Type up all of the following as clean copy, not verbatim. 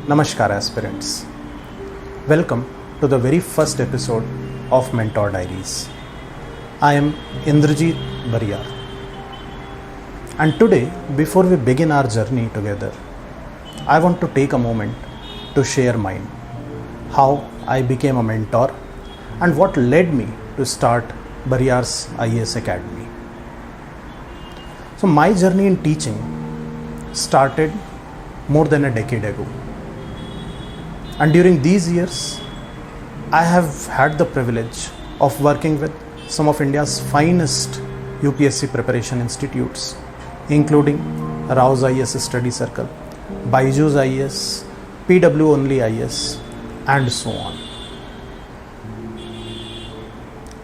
Namaskar aspirants. Welcome to the very first episode of Mentor Diaries. I am Indrajeet Bariar. And today, before we begin our journey together, I want to take a moment to share mine, how I became a mentor and what led me to start Bariar's IAS Academy. So my journey in teaching started more than a decade ago. And during these years, I have had the privilege of working with some of India's finest UPSC preparation institutes, including Rao's IAS Study Circle, Byju's IAS, PW Only IAS, and so on.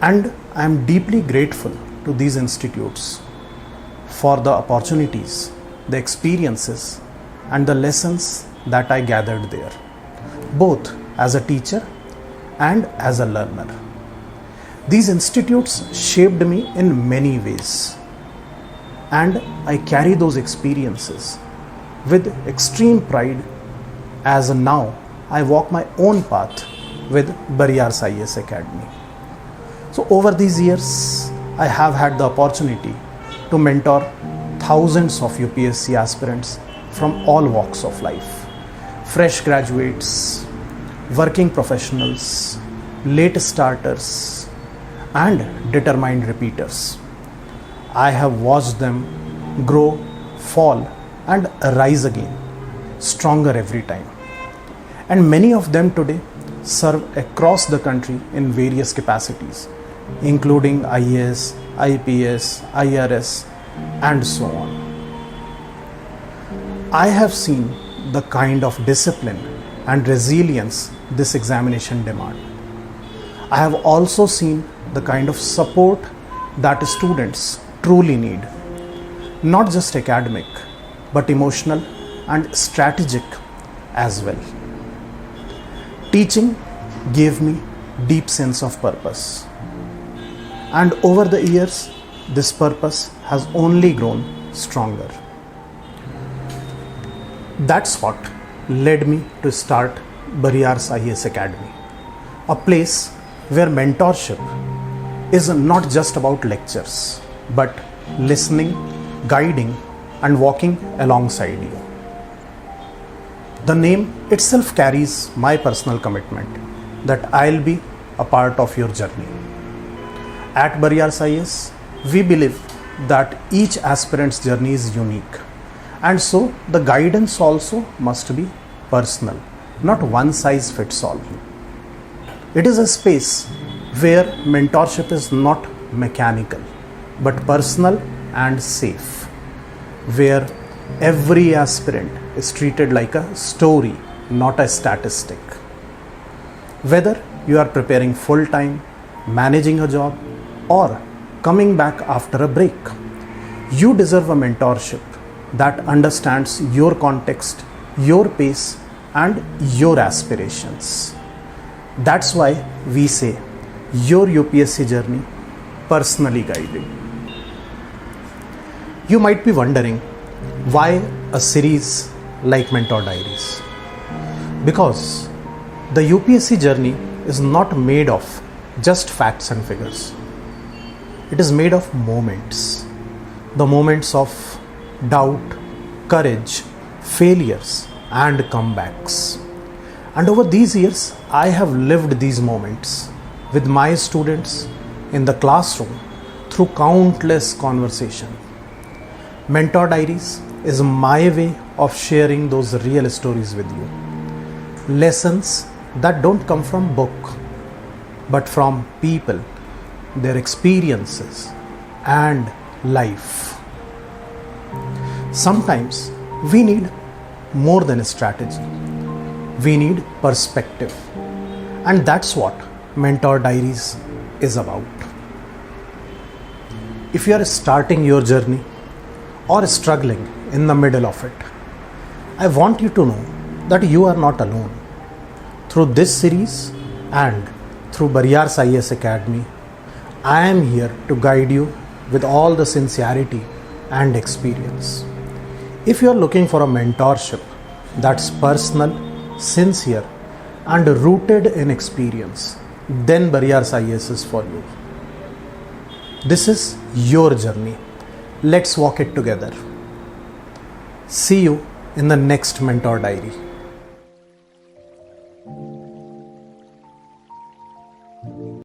And I am deeply grateful to these institutes for the opportunities, the experiences, and the lessons that I gathered there, both as a teacher and as a learner. These institutes shaped me in many ways, and I carry those experiences with extreme pride as now I walk my own path with Bariar's IAS Academy. So over these years, I have had the opportunity to mentor thousands of UPSC aspirants from all walks of life, fresh graduates, working professionals, late starters, and determined repeaters. I have watched them grow, fall, and rise again, stronger every time. And many of them today serve across the country in various capacities, including IAS, IPS, IRS, and so on. I have seen the kind of discipline and resilience this examination demands. I have also seen the kind of support that students truly need, not just academic, but emotional and strategic as well. Teaching gave me deep sense of purpose, and over the years, this purpose has only grown stronger. That's what led me to start Bariar's IAS Academy, a place where mentorship is not just about lectures, but listening, guiding, and walking alongside you. The name itself carries my personal commitment that I'll be a part of your journey. At Bariar's IAS, we believe that each aspirant's journey is unique, and so the guidance also must be personal, not one size fits all. It is a space where mentorship is not mechanical, but personal and safe, where every aspirant is treated like a story, not a statistic. Whether you are preparing full-time, managing a job, or coming back after a break, you deserve a mentorship that understands your context, your pace, and your aspirations. That's why we say your UPSC journey personally guided. You might be wondering why a series like Mentor Diaries? Because the UPSC journey is not made of just facts and figures. It is made of moments. The moments of doubt, courage, failures, and comebacks. And over these years, I have lived these moments with my students in the classroom through countless conversations. Mentor Diaries is my way of sharing those real stories with you. Lessons that don't come from book, but from people, their experiences, and life. Sometimes we need more than a strategy. We need perspective. And that's what Mentor Diaries is about. If you are starting your journey or struggling in the middle of it, I want you to know that you are not alone. Through this series and through Bariar's IAS Academy, I am here to guide you with all the sincerity and experience. If you are looking for a mentorship that's personal, sincere, and rooted in experience, then Bariar's IAS is for you. This is your journey. Let's walk it together. See you in the next Mentor Diary.